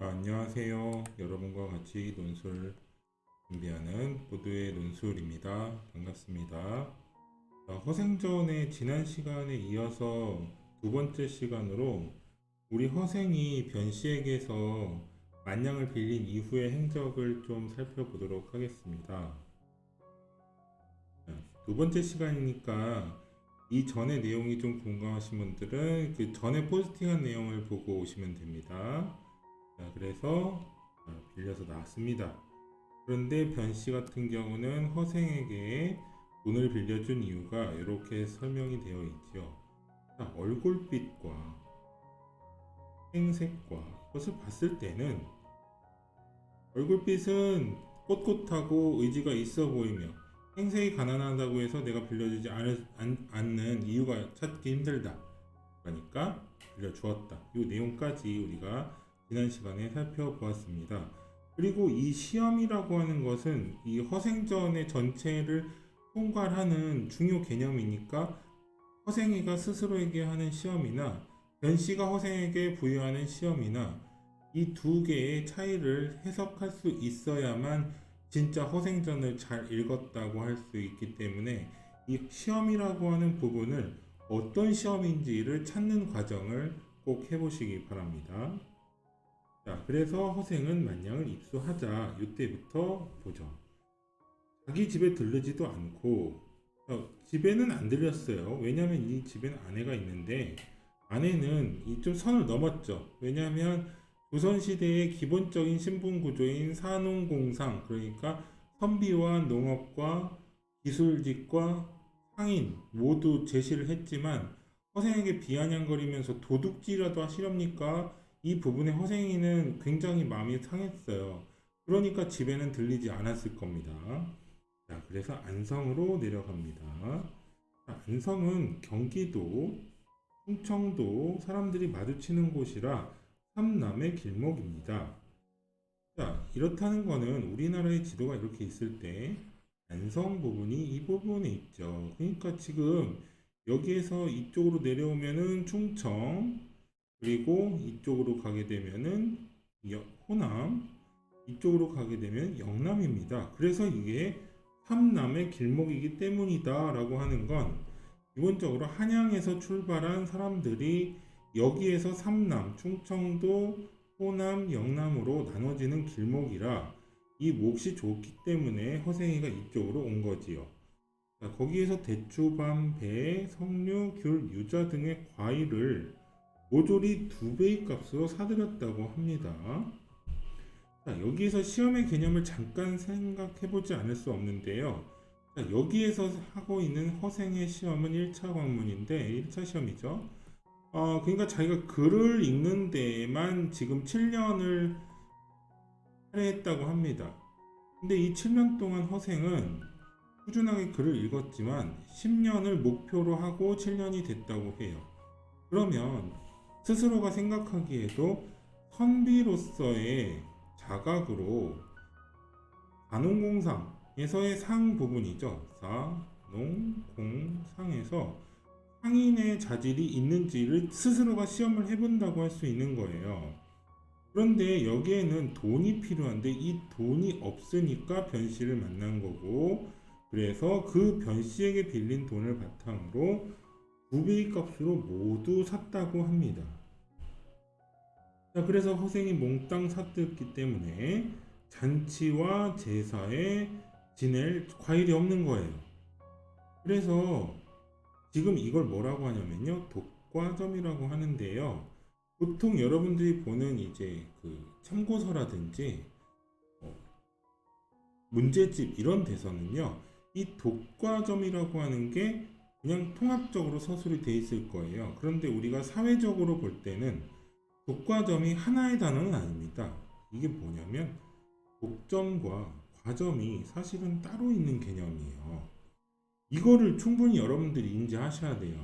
안녕하세요. 여러분과 같이 논술 준비하는 보드의 논술입니다. 반갑습니다. 허생전의 지난 시간에 이어서 두 번째 시간으로 우리 허생이 변씨에게서 만냥을 빌린 이후의 행적을 좀 살펴보도록 하겠습니다. 두 번째 시간이니까 이 전의 내용이 좀 궁금하신 분들은 그 전에 포스팅한 내용을 보고 오시면 됩니다. 그래서 빌려서 나왔습니다. 그런데 변씨 같은 경우는 허생에게 돈을 빌려준 이유가 이렇게 설명이 되어 있죠. 얼굴빛과 행색과 것을 봤을 때는 얼굴빛은 꼿꼿하고 의지가 있어 보이며 행색이 가난하다고 해서 내가 빌려주지 않는 이유가 찾기 힘들다. 그러니까 빌려주었다. 이 내용까지 우리가 지난 시간에 살펴보았습니다. 그리고 이 시험이라고 하는 것은 이 허생전의 전체를 통괄하는 중요 개념이니까 허생이가 스스로에게 하는 시험이나 변씨가 허생에게 부여하는 시험이나 이 두 개의 차이를 해석할 수 있어야만 진짜 허생전을 잘 읽었다고 할 수 있기 때문에 이 시험이라고 하는 부분을 어떤 시험인지를 찾는 과정을 꼭 해보시기 바랍니다. 자, 그래서 허생은 만냥을 입수하자. 이때부터 보죠. 자기 집에 들르지도 않고 집에는 안 들렸어요. 왜냐하면 이 집에는 아내가 있는데 아내는 좀 선을 넘었죠. 왜냐하면 조선시대의 기본적인 신분구조인 산농공상, 그러니까 선비와 농업과 기술직과 상인 모두 제시를 했지만 허생에게 비아냥거리면서 도둑질이라도 하시렵니까? 이 부분에 허생이는 굉장히 마음이 상했어요. 그러니까 집에는 들리지 않았을 겁니다. 자, 그래서 안성으로 내려갑니다. 자, 안성은 경기도, 충청도 사람들이 마주치는 곳이라 삼남의 길목입니다. 자, 이렇다는 거는 우리나라의 지도가 이렇게 있을 때 안성 부분이 이 부분에 있죠. 그러니까 지금 여기에서 이쪽으로 내려오면은 충청, 그리고 이쪽으로 가게 되면은 호남, 이쪽으로 가게 되면 영남입니다. 그래서 이게 삼남의 길목이기 때문이다 라고 하는 건 기본적으로 한양에서 출발한 사람들이 여기에서 삼남, 충청도, 호남, 영남으로 나눠지는 길목이라 이 몫이 좋기 때문에 허생이가 이쪽으로 온 거지요. 자, 거기에서 대추밤, 배, 석류, 귤, 유자 등의 과일을 모조리 2배의 값으로 사들였다고 합니다. 자, 여기에서 시험의 개념을 잠깐 생각해보지 않을 수 없는데요. 자, 여기에서 하고 있는 허생의 시험은 1차 관문인데 1차 시험이죠. 그러니까 자기가 글을 읽는 데에만 지금 7년을 할애했다고 합니다. 근데 이 7년 동안 허생은 꾸준하게 글을 읽었지만 10년을 목표로 하고 7년이 됐다고 해요. 그러면 스스로가 생각하기에도 선비로서의 자각으로 산농공상에서의 상 부분이죠. 산농공상에서 상인의 자질이 있는지를 스스로가 시험을 해본다고 할 수 있는 거예요. 그런데 여기에는 돈이 필요한데 이 돈이 없으니까 변씨를 만난 거고, 그래서 그 변씨에게 빌린 돈을 바탕으로 2배의 값으로 모두 샀다고 합니다. 자, 그래서 허생이 몽땅 샀기 때문에 잔치와 제사에 지낼 과일이 없는 거예요. 그래서 지금 이걸 뭐라고 하냐면요, 독과점이라고 하는데요. 보통 여러분들이 보는 이제 그 참고서라든지 문제집 이런 데서는요, 이 독과점이라고 하는 게 그냥 통합적으로 서술이 돼 있을 거예요. 그런데 우리가 사회적으로 볼 때는 독과점이 하나의 단어는 아닙니다. 이게 뭐냐면 독점과 과점이 사실은 따로 있는 개념이에요. 이거를 충분히 여러분들이 인지하셔야 돼요.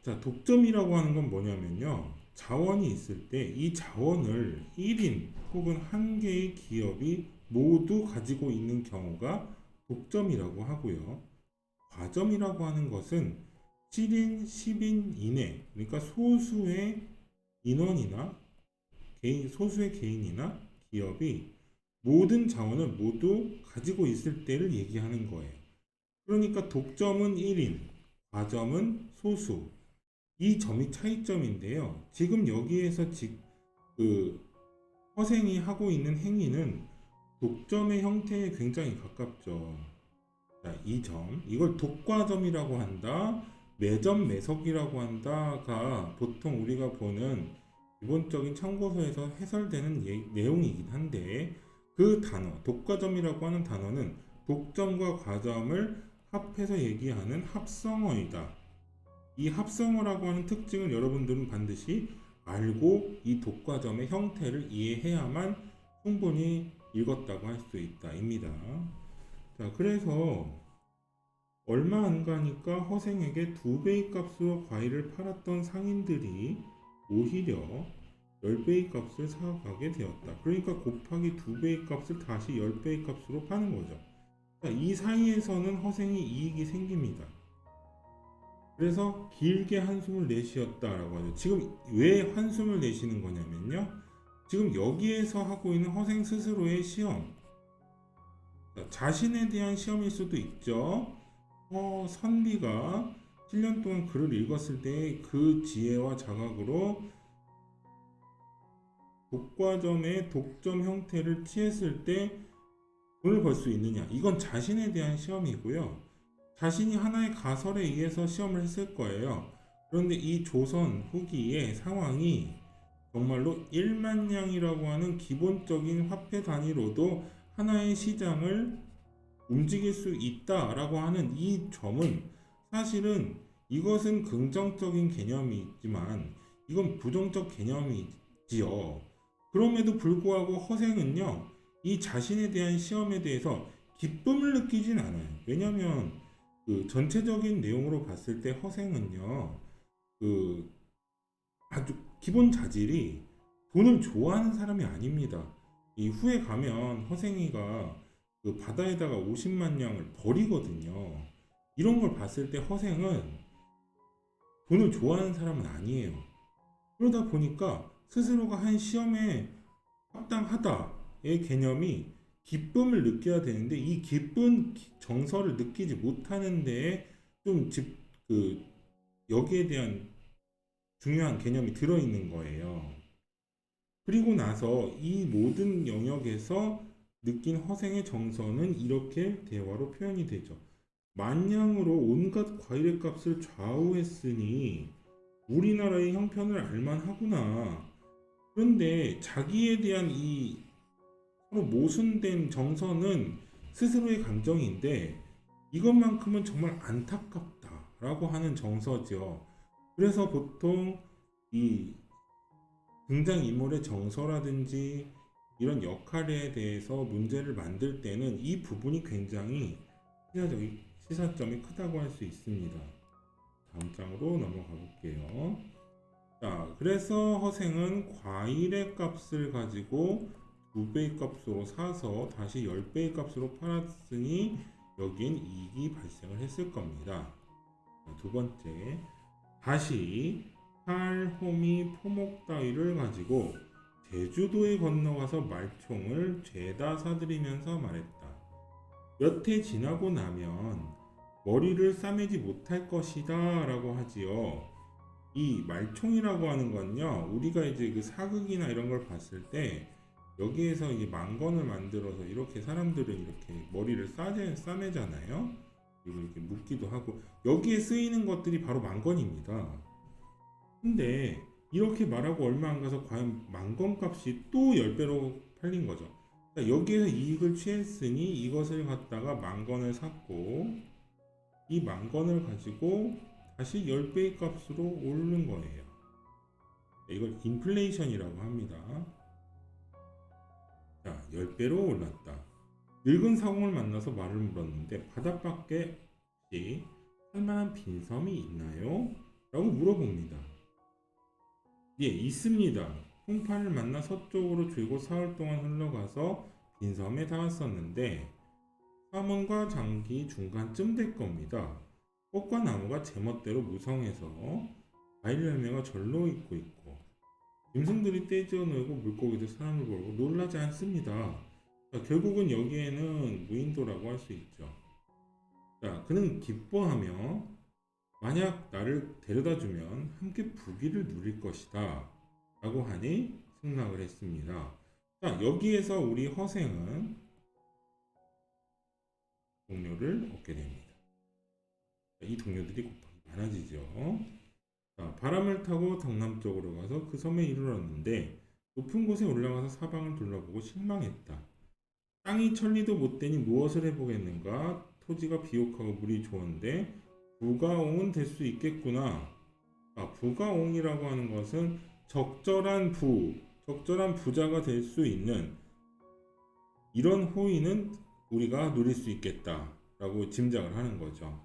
자, 독점이라고 하는 건 뭐냐면요. 자원이 있을 때 이 자원을 1인 혹은 한 개의 기업이 모두 가지고 있는 경우가 독점이라고 하고요. 과점이라고 하는 것은 7인, 10인 이내, 그러니까 소수의 인원이나 소수의 개인이나 기업이 모든 자원을 모두 가지고 있을 때를 얘기하는 거예요. 그러니까 독점은 1인, 과점은 소수. 이 점이 차이점인데요. 지금 여기에서 그 허생이 하고 있는 행위는 독점의 형태에 굉장히 가깝죠. 자, 이 점, 이걸 독과점이라고 한다, 매점 매석이라고 한다가 보통 우리가 보는 기본적인 참고서에서 해설되는 내용이긴 한데, 그 단어, 독과점이라고 하는 단어는 독점과 과점을 합해서 얘기하는 합성어이다. 이 합성어라고 하는 특징을 여러분들은 반드시 알고 이 독과점의 형태를 이해해야만 충분히 읽었다고 할 수 있다입니다. 자, 그래서 얼마 안 가니까 허생에게 2배의 값으로 과일을 팔았던 상인들이 오히려 10배의 값을 사가게 되었다. 그러니까 곱하기 2배의 값을 다시 10배의 값으로 파는 거죠. 자, 이 사이에서는 허생이 이익이 생깁니다. 그래서 길게 한숨을 내쉬었다라고 하죠. 지금 왜 한숨을 내쉬는 거냐면요. 지금 여기에서 하고 있는 허생 스스로의 시험, 자신에 대한 시험일 수도 있죠. 선비가 7년 동안 글을 읽었을 때 그 지혜와 자각으로 독과점의 독점 형태를 취했을 때 돈을 벌 수 있느냐. 이건 자신에 대한 시험이고요. 자신이 하나의 가설에 의해서 시험을 했을 거예요. 그런데 이 조선 후기의 상황이 정말로 1만냥이라고 하는 기본적인 화폐 단위로도 하나의 시장을 움직일 수 있다라고 하는 이 점은 사실은 이것은 긍정적인 개념이지만 이건 부정적 개념이지요. 그럼에도 불구하고 허생은요, 이 자신에 대한 시험에 대해서 기쁨을 느끼진 않아요. 왜냐하면 그 전체적인 내용으로 봤을 때 허생은요, 그 아주 기본 자질이 돈을 좋아하는 사람이 아닙니다. 이 후에 가면 허생이가 그 바다에다가 50만 냥을 버리거든요. 이런 걸 봤을 때 허생은 돈을 좋아하는 사람은 아니에요. 그러다 보니까 스스로가 한 시험에 합당하다의 개념이 기쁨을 느껴야 되는데 이 기쁜 정서를 느끼지 못하는 데에 그 여기에 대한 중요한 개념이 들어있는 거예요. 그리고 나서 이 모든 영역에서 느낀 허생의 정서는 이렇게 대화로 표현이 되죠. 만냥으로 온갖 과일의 값을 좌우했으니 우리나라의 형편을 알만하구나. 그런데 자기에 대한 이 서로 모순된 정서는 스스로의 감정인데 이것만큼은 정말 안타깝다라고 하는 정서죠. 그래서 보통 이 등장인물의 정서라든지 이런 역할에 대해서 문제를 만들 때는 이 부분이 굉장히 시사점이 크다고 할 수 있습니다. 다음 장으로 넘어가 볼게요. 자, 그래서 허생은 과일의 값을 가지고 2배의 값으로 사서 다시 10배의 값으로 팔았으니 여기엔 이익이 발생을 했을 겁니다. 자, 두 번째, 다시 쌀, 호미, 포목 따위를 가지고 제주도에 건너가서 말총을 죄다 사들이면서 말했다. 몇 해 지나고 나면 머리를 싸매지 못할 것이다 라고 하지요. 이 말총이라고 하는 건요, 우리가 이제 그 사극이나 이런 걸 봤을 때 여기에서 이제 망건을 만들어서 이렇게 사람들은 이렇게 머리를 싸매잖아요. 그리고 이렇게 묶기도 하고 여기에 쓰이는 것들이 바로 망건입니다. 근데 이렇게 말하고 얼마 안 가서 과연 망건 값이 또 10배로 팔린 거죠. 그러니까 여기에서 이익을 취했으니 이것을 갖다가 망건을 샀고 이 망건을 가지고 다시 10배의 값으로 오르는 거예요. 이걸 인플레이션이라고 합니다. 자, 10배로 올랐다. 늙은 사공을 만나서 말을 물었는데 바닷밖에 혹시 살만한 빈섬이 있나요? 라고 물어봅니다. 예, 있습니다. 홍파를 만나 서쪽으로 줄곧 사흘 동안 흘러가서 빈섬에 닿았었는데 사문과 장기 중간쯤 될 겁니다. 꽃과 나무가 제멋대로 무성해서 과일 열매가 절로 익고 있고 짐승들이 떼지어 놀고 물고기도 사람을 보고 놀라지 않습니다. 자, 결국은 여기에는 무인도라고 할 수 있죠. 자, 그는 기뻐하며 만약 나를 데려다주면 함께 부귀를 누릴 것이다 라고 하니 승낙을 했습니다. 자, 여기에서 우리 허생은 동료를 얻게 됩니다. 자, 이 동료들이 곱하기 많아지죠. 자, 바람을 타고 동남쪽으로 가서 그 섬에 이르렀는데 높은 곳에 올라가서 사방을 둘러보고 실망했다. 땅이 천리도 못 되니 무엇을 해보겠는가? 토지가 비옥하고 물이 좋은데 부가옹은 될 수 있겠구나. 부가옹이라고 하는 것은 적절한 부자가 될 수 있는 이런 호의는 우리가 누릴 수 있겠다라고 짐작을 하는 거죠.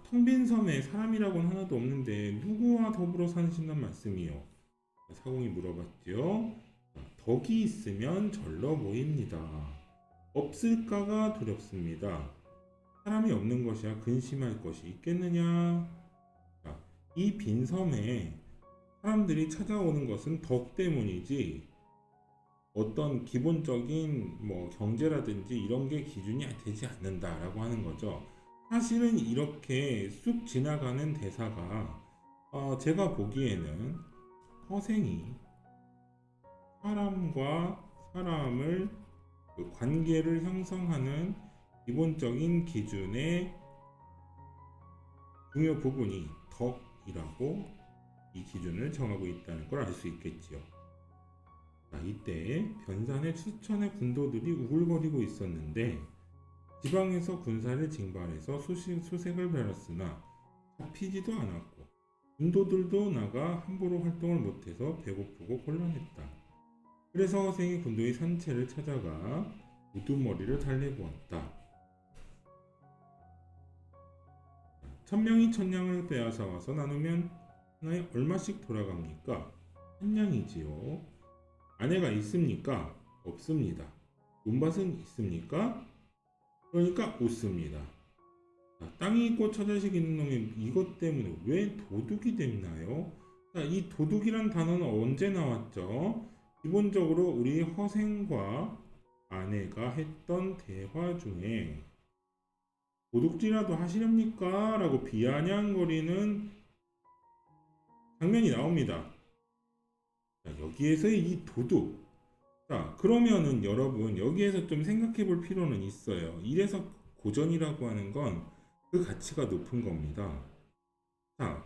텅 빈 섬에 사람이라고는 하나도 없는데 누구와 더불어 사신단 말씀이요? 사공이 물어봤지요. 덕이 있으면 절로 모입니다. 없을까가 두렵습니다. 사람이 없는 것이야 근심할 것이 있겠느냐? 이 빈 섬에 사람들이 찾아오는 것은 덕 때문이지 어떤 기본적인 경제라든지 이런 게 기준이 되지 않는다라고 하는 거죠. 사실은 이렇게 쑥 지나가는 대사가 제가 보기에는 허생이 사람과 사람을 그 관계를 형성하는 기본적인 기준의 중요 부분이 덕이라고 이 기준을 정하고 있다는 걸 알 수 있겠지요. 자, 이때 변산의 수천의 군도들이 우글거리고 있었는데 지방에서 군사를 징발해서 수색을 벌였으나 잡히지도 않았고 군도들도 나가 함부로 활동을 못해서 배고프고 곤란했다. 그래서 허생이 군도의 산채를 찾아가 우두머리를 달래보았다. 1000명이 1000냥을 빼앗아 와서 나누면 하나에 얼마씩 돌아갑니까? 1냥이지요. 아내가 있습니까? 없습니다. 논밭은 있습니까? 그러니까 없습니다. 땅이 있고 처자식 있는 놈이 이것 때문에 왜 도둑이 됐나요? 이 도둑이란 단어는 언제 나왔죠? 기본적으로 우리 허생과 아내가 했던 대화 중에 도둑질이라도 하시렵니까? 라고 비아냥거리는 장면이 나옵니다. 여기에서의 이 도둑. 그러면은 여러분 여기에서 좀 생각해 볼 필요는 있어요. 이래서 고전이라고 하는 건 그 가치가 높은 겁니다.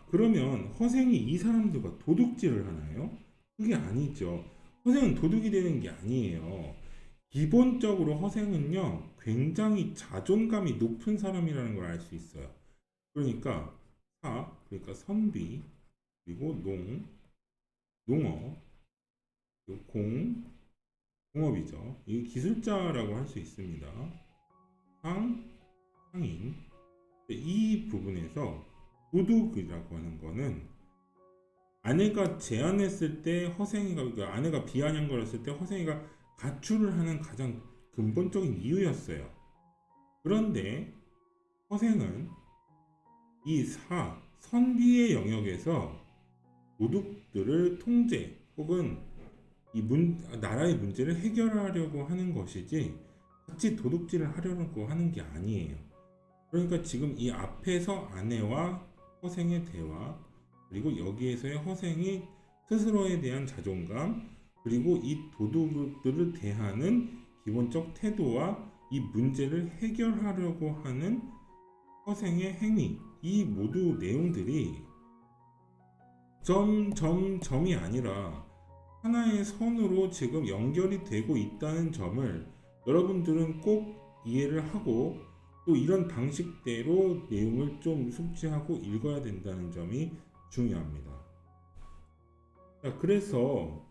그러면 허생이 이 사람들과 도둑질을 하나요? 그게 아니죠. 허생은 도둑이 되는 게 아니에요. 기본적으로 허생은요, 굉장히 자존감이 높은 사람이라는 걸 알 수 있어요. 그러니까 그러니까 선비, 그리고 농어, 공업이죠. 이 기술자라고 할 수 있습니다. 상인. 이 부분에서 도둑이라고 하는 거는 아내가 제안했을 때 그러니까 아내가 비아냥거렸을 때 허생이가 가출을 하는 가장 근본적인 이유였어요. 그런데 허생은 이 선비의 영역에서 도둑들을 통제 혹은 나라의 문제를 해결하려고 하는 것이지 같이 도둑질을 하려고 하는 게 아니에요. 그러니까 지금 이 앞에서 아내와 허생의 대화, 그리고 여기에서의 허생이 스스로에 대한 자존감, 그리고 이 도둑들을 대하는 기본적 태도와 이 문제를 해결하려고 하는 허생의 행위, 이 모두 내용들이 점이 아니라 하나의 선으로 지금 연결이 되고 있다는 점을 여러분들은 꼭 이해를 하고 또 이런 방식대로 내용을 좀 숙지하고 읽어야 된다는 점이 중요합니다. 그래서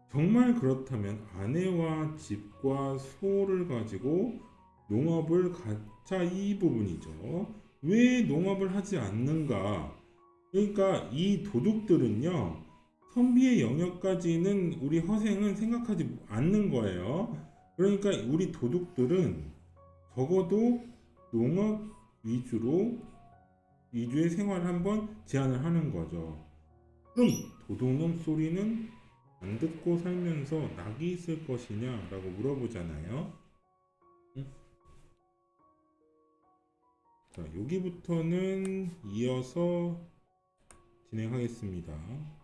정말 그렇다면 아내와 집과 소를 가지고 농업을 이 부분이죠. 왜 농업을 하지 않는가? 그러니까 이 도둑들은요, 선비의 영역까지는 우리 허생은 생각하지 않는 거예요. 그러니까 우리 도둑들은 적어도 농업 위주의 생활을 한번 제안을 하는 거죠. 그럼 도둑놈 소리는 안 듣고 살면서 낙이 있을 것이냐 라고 물어보잖아요. 응? 자, 여기부터는 이어서 진행하겠습니다.